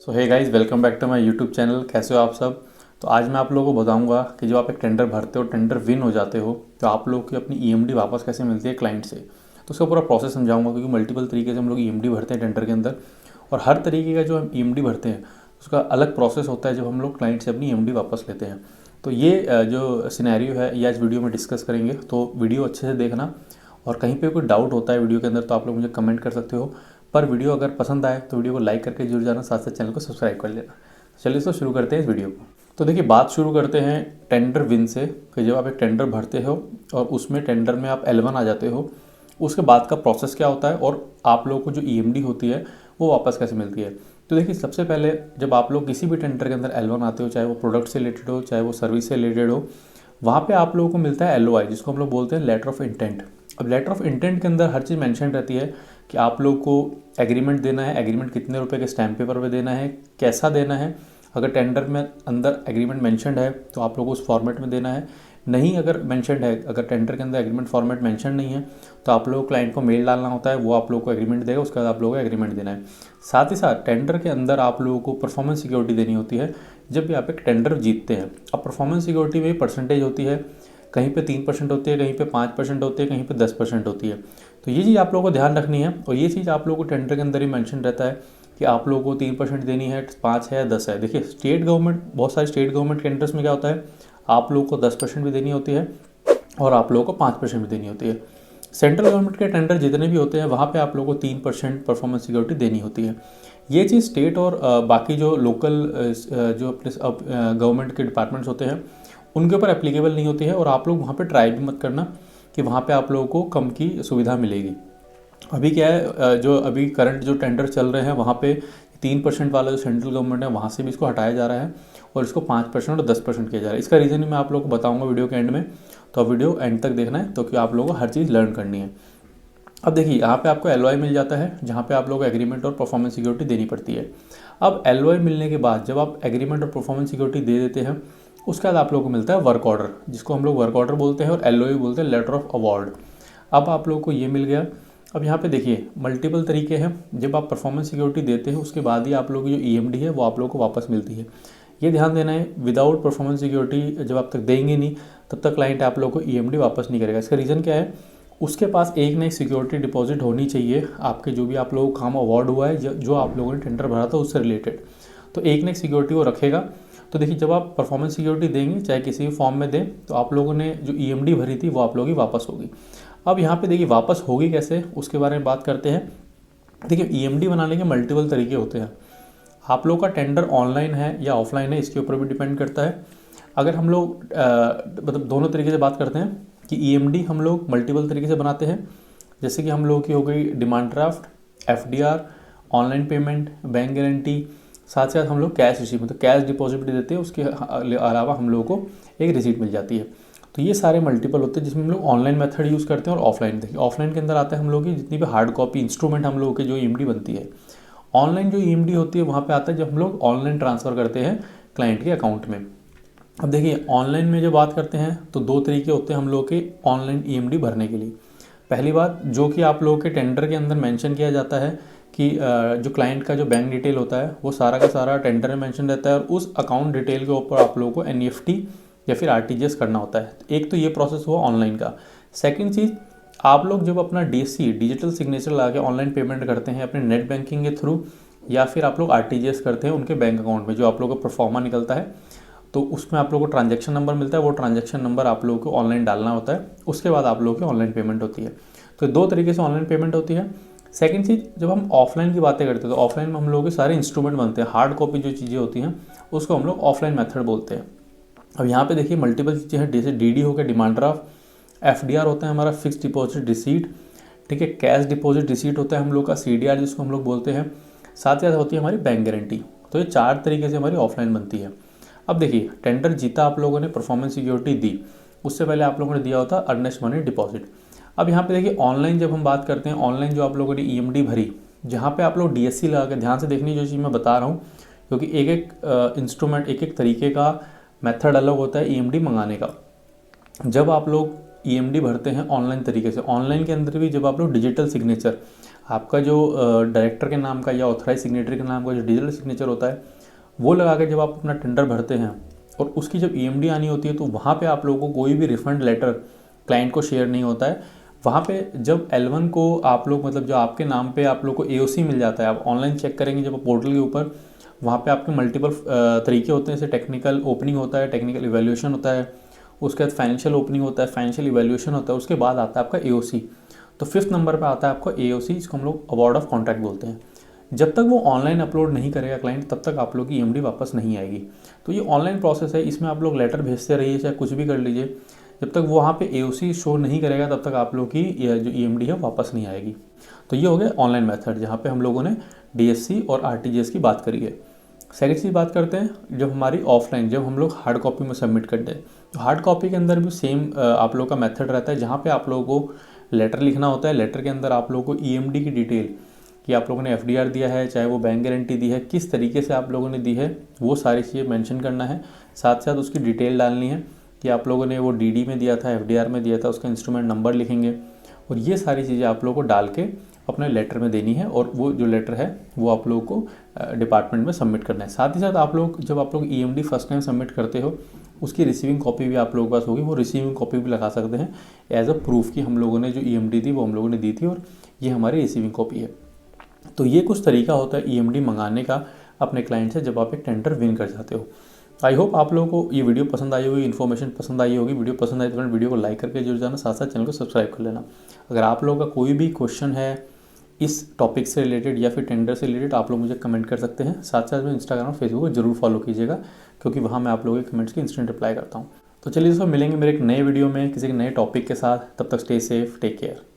So hey guys, welcome back to my YouTube channel. कैसे हो आप सब। तो आज मैं आप लोगों को बताऊंगा कि जब आप एक टेंडर भरते हो, टेंडर विन हो जाते हो, तो आप लोगों की अपनी ईएमडी वापस कैसे मिलती है क्लाइंट से। तो उसका पूरा प्रोसेस समझाऊंगा, क्योंकि मल्टीपल तरीके से हम लोग ईएमडी भरते हैं टेंडर के अंदर। और हर तरीके का जो हम ईएमडी भरते हैं उसका अलग प्रोसेस होता है जब हम लोग क्लाइंट से अपनी ईएमडी वापस लेते हैं। तो ये जो सिनेरियो है ये आज वीडियो में डिस्कस करेंगे, तो वीडियो अच्छे से देखना। और कहीं पे कोई डाउट होता है वीडियो के अंदर तो आप लोग मुझे कमेंट कर सकते हो। पर वीडियो अगर पसंद आए तो वीडियो को लाइक करके जुड़ जाना, साथ साथ चैनल को सब्सक्राइब कर लेना। चलिए तो शुरू करते हैं इस वीडियो को। तो देखिए, बात शुरू करते हैं टेंडर विन से कि जब आप एक टेंडर भरते हो और उसमें टेंडर में आप L1 आ जाते हो, उसके बाद का प्रोसेस क्या होता है और आप लोगों को जो ईएमडी होती है वो वापस कैसे मिलती है। तो देखिए, सबसे पहले जब आप लोग किसी भी टेंडर के अंदर L1 आते हो, चाहे वो प्रोडक्ट से रिलेटेड हो चाहे वो सर्विस से रिलेटेड हो, वहाँ पे आप लोगों को मिलता है LOI, जिसको हम लोग बोलते हैं लेटर ऑफ इंटेंट। अब लेटर ऑफ इंटेंट के अंदर हर चीज़ मेंशन रहती है कि आप लोग को एग्रीमेंट देना है, एग्रीमेंट कितने रुपए के स्टैम्प पेपर पे देना है, कैसा देना है। अगर टेंडर में अंदर एग्रीमेंट मेंशनड है तो आप लोग को उस फॉर्मेट में देना है। नहीं अगर मेंशनड है, अगर टेंडर के अंदर एग्रीमेंट फॉर्मेट मेंशन नहीं है, तो आप लोग क्लाइंट को मेल डालना होता है, वो आप लोग को एग्रीमेंट देगा, उसके बाद आप लोगों को एग्रीमेंट देना है। साथ ही साथ टेंडर के अंदर आप लोगों को परफॉर्मेंस सिक्योरिटी देनी होती है जब भी आप एक टेंडर जीतते हैं। अब परफॉर्मेंस सिक्योरिटी में परसेंटेज होती है, कहीं पे 3% होती है, कहीं पे 5% होती है, कहीं पे 10% होती है। तो ये चीज़ आप लोगों को ध्यान रखनी है, और ये चीज़ आप लोगों को टेंडर के अंदर ही मेंशन रहता है कि आप लोगों को 3% देनी है, 5 है या 10 है। देखिए, स्टेट गवर्नमेंट, बहुत सारे स्टेट गवर्नमेंट टेंडर्स में क्या होता है, आप लोगों को 10% भी देनी होती है और आप लोगों को 5% भी देनी होती है। सेंट्रल गवर्नमेंट के टेंडर जितने भी होते हैं वहाँ पे आप लोगों को 3% परफॉर्मेंस सिक्योरिटी देनी होती है। ये चीज़ स्टेट और बाकी जो लोकल जो अपने गवर्नमेंट के डिपार्टमेंट्स होते हैं उनके ऊपर एप्लीकेबल नहीं होती है, और आप लोग वहाँ पे ट्राई भी मत करना कि वहाँ पे आप लोगों को कम की सुविधा मिलेगी। अभी क्या है, जो अभी करंट जो टेंडर चल रहे हैं वहाँ पे 3% वाला जो सेंट्रल गवर्नमेंट है वहाँ से भी इसको हटाया जा रहा है और इसको 5% और 10% किया जा रहा है। इसका रीज़न भी मैं आप लोगों को बताऊंगा वीडियो के एंड में, तो वीडियो एंड तक देखना है, तो कि आप लोगों को हर चीज़ लर्न करनी है। अब देखिए, यहाँ पे आपको LOI मिल जाता है जहाँ पे आप लोगों को एग्रीमेंट और परफॉर्मेंस सिक्योरिटी देनी पड़ती है। अब LOI मिलने के बाद जब आप एग्रीमेंट और परफॉर्मेंस सिक्योरिटी दे देते हैं, उसके बाद आप लोगों को मिलता है वर्क ऑर्डर, जिसको हम लोग वर्क ऑर्डर बोलते हैं, और LOI बोलते हैं लेटर ऑफ अवार्ड। अब आप लोगों को ये मिल गया। अब यहाँ पे देखिए, मल्टीपल तरीके हैं। जब आप परफॉर्मेंस सिक्योरिटी देते हैं उसके बाद ही आप लोगों की जो ईएमडी है वो आप लोगों को वापस मिलती है। ये ध्यान देना है, विदाउट परफॉर्मेंस सिक्योरिटी जब आप तक देंगे नहीं तब तक क्लाइंट आप लोगों को ईएमडी वापस नहीं करेगा। इसका रीज़न क्या है, उसके पास एक ना एक सिक्योरिटी डिपॉजिट होनी चाहिए आपके जो भी आप लोगों को काम अवार्ड हुआ है, जो आप लोगों ने टेंडर भरा था उससे रिलेटेड। तो एक ना एक सिक्योरिटी वो रखेगा। तो देखिए, जब आप परफॉर्मेंस सिक्योरिटी देंगे चाहे किसी भी फॉर्म में दें, तो आप लोगों ने जो ईएमडी भरी थी वो आप लोगों की वापस होगी। अब यहाँ पे देखिए, वापस होगी कैसे उसके बारे में बात करते हैं। देखिए, ईएमडी बनाने के मल्टीपल तरीके होते हैं। आप लोगों का टेंडर ऑनलाइन है या ऑफलाइन है इसके ऊपर भी डिपेंड करता है। अगर हम लोग मतलब दोनों तरीके से बात करते हैं कि ईएमडी हम लोग मल्टीपल तरीके से बनाते हैं, जैसे कि हम लोगों की हो गई demand draft, FDR, online payment, bank guarantee, साथ साथ हम लोग कैश रिसीव मतलब कैश डिपॉजिट भी देते हैं, उसके अलावा हम लोगों को एक रिसीट मिल जाती है। तो ये सारे मल्टीपल होते हैं जिसमें हम लोग ऑनलाइन मेथड यूज़ करते हैं। और ऑफलाइन, देखिए ऑफलाइन के अंदर आता है हम लोग की जितनी भी हार्ड कॉपी इंस्ट्रूमेंट हम लोगों की जो ईएमडी बनती है। ऑनलाइन जो ईएमडी होती है वहाँ पे आता है जब हम लोग ऑनलाइन ट्रांसफ़र करते हैं क्लाइंट के अकाउंट में। अब देखिए, ऑनलाइन में जो बात करते हैं तो दो तरीके होते हैं हम लोग के ऑनलाइन ईएमडी भरने के लिए। पहली बात, जो कि आप लोगों के टेंडर के अंदर मेंशन किया जाता है कि जो क्लाइंट का जो बैंक डिटेल होता है वो सारा का सारा टेंडर में मेंशन रहता है, और उस अकाउंट डिटेल के ऊपर आप लोगों को एनईएफटी या फिर आरटीजीएस करना होता है। एक तो ये प्रोसेस हुआ ऑनलाइन का। सेकेंड चीज़, आप लोग जब अपना डीसी डिजिटल सिग्नेचर लगा के ऑनलाइन पेमेंट करते हैं अपने नेट बैंकिंग के थ्रू, या फिर आप लोग आरटीजीएस करते हैं उनके बैंक अकाउंट में, जो आप लोगों का प्रोफार्मा निकलता है, तो उसमें आप लोगों को ट्रांजैक्शन नंबर मिलता है। वो ट्रांजैक्शन नंबर आप लोगों को ऑनलाइन डालना होता है, उसके बाद आप लोगों की ऑनलाइन पेमेंट होती है। तो दो तरीके से ऑनलाइन पेमेंट होती है। सेकंड चीज़, जब हम ऑफलाइन की बातें करते हैं तो ऑफलाइन में हम लोगों के सारे इंस्ट्रूमेंट बनते हैं, हार्ड कॉपी जो चीज़ें होती हैं उसको हम लोग ऑफलाइन मेथड बोलते हैं। अब यहाँ पे देखिए, मल्टीपल चीज़ें हैं, जैसे डीडी हो गया, डिमांड ड्राफ्ट, एफडीआर होता है हमारा फिक्स डिपॉजिट रिसीट, ठीक है, कैश डिपॉजिट रिसीट होता है हम लोग का, सीडीआर जिसको हम लोग बोलते हैं, साथ ही साथ होती है हमारी बैंक गारंटी। तो ये चार तरीके से हमारी ऑफलाइन बनती है। अब देखिए, टेंडर जीता आप लोगों ने, परफॉर्मेंस सिक्योरिटी दी, उससे पहले आप लोगों ने दिया होता अर्नेस्ट मनी डिपॉजिट। अब यहाँ पे देखिए, ऑनलाइन जब हम बात करते हैं, ऑनलाइन जो आप लोगों ने ईएमडी भरी, जहाँ पे आप लोग डीएससी लगा के, ध्यान से देखनी जो चीज़ मैं बता रहा हूँ, क्योंकि एक एक इंस्ट्रूमेंट, एक एक तरीके का मेथड अलग होता है ईएमडी मंगाने का। जब आप लोग ईएमडी भरते हैं ऑनलाइन तरीके से, ऑनलाइन के अंदर भी जब आप लोग डिजिटल सिग्नेचर, आपका जो डायरेक्टर के नाम का या ऑथराइज सिग्नेटरी के नाम का जो डिजिटल सिग्नेचर होता है वो लगा के जब आप अपना टेंडर भरते हैं और उसकी जब ईएमडी आनी होती है तो वहाँ पे आप लोगों को कोई भी रिफंड लेटर क्लाइंट को शेयर नहीं होता है। वहाँ पे जब L1 को आप लोग मतलब जो आपके नाम पे आप लोग को एओसी मिल जाता है, आप ऑनलाइन चेक करेंगे जब पोर्टल के ऊपर, वहाँ पे आपके मल्टीपल तरीके होते हैं। जैसे टेक्निकल ओपनिंग होता है, टेक्निकल इवैल्यूएशन होता है, उसके बाद फाइनेंशियल ओपनिंग होता है, फाइनेंशियल इवैल्यूएशन होता है, उसके बाद आता है आपका एओसी। तो 5th नंबर पे आता है आपका एओसी, जिसको हम लोग अवार्ड ऑफ कॉन्ट्रैक्ट बोलते हैं। जब तक वो ऑनलाइन अपलोड नहीं करेगा क्लाइंट, तब तक आप लोग की ईएमडी वापस नहीं आएगी। तो ये ऑनलाइन प्रोसेस है, इसमें आप लोग लेटर भेजते रहिए, चाहे कुछ भी कर लीजिए, जब तक वहाँ पे एओसी शो नहीं करेगा तब तक आप लोग की जो ईएमडी है वापस नहीं आएगी। तो ये हो गया ऑनलाइन मेथड, जहाँ पे हम लोगों ने डीएससी और आरटीजीएस की बात करी है। सेकंड चीज़ बात करते हैं जब हमारी ऑफलाइन, जब हम लोग हार्ड कॉपी में सबमिट करते हैं, तो हार्ड कॉपी के अंदर भी सेम आप लोग का मेथड रहता है, जहाँ पे आप लोगों को लेटर लिखना होता है। लेटर के अंदर आप लोगों को ईएमडी की डिटेल, कि आप लोगों ने एफडीआर दिया है, चाहे वो बैंक गारंटी दी है, किस तरीके से आप लोगों ने दी है, वो सारी चीज़ें मेंशन करना है। साथ साथ उसकी डिटेल डालनी है कि आप लोगों ने वो डीडी में दिया था, एफडीआर में दिया था, उसका इंस्ट्रूमेंट नंबर लिखेंगे, और ये सारी चीज़ें आप लोगों को डाल के अपने लेटर में देनी है, और वो जो लेटर है वो आप लोगों को डिपार्टमेंट में सबमिट करना है। साथ ही साथ आप लोग जब आप लोग ईएमडी फर्स्ट टाइम सबमिट करते हो, उसकी रिसीविंग कॉपी भी आप लोगों के पास होगी, वो रिसीविंग कॉपी भी लगा सकते हैं एज अ प्रूफ कि हम लोगों ने जो ईएमडी थी वो हम लोगों ने दी थी और ये हमारी रिसीविंग कॉपी है। तो ये कुछ तरीका होता है ईएमडी मंगाने का अपने क्लाइंट से जब आप एक टेंडर विन कर जाते हो। आई होप आप लोगों को ये वीडियो पसंद आई होगी, इन्फॉर्मेशन पसंद आई होगी। वीडियो पसंद आई तो वीडियो को लाइक करके जुड़ जाना, साथ साथ चैनल को सब्सक्राइब कर लेना। अगर आप लोगों का कोई भी क्वेश्चन है इस टॉपिक से रिलेटेड या फिर टेंडर से रिलेटेड, आप लोग मुझे कमेंट कर सकते हैं। साथ साथ में इंस्टाग्राम और फेसबुक को जरूर फॉलो कीजिएगा, क्योंकि वहाँ मैं आप लोगों के कमेंट्स की इंस्टेंट रिप्लाई करता हूँ। तो चलिए दोस्तों, मिलेंगे मेरे एक नए वीडियो में किसी नए टॉपिक के साथ। तब तक स्टे सेफ, टेक केयर।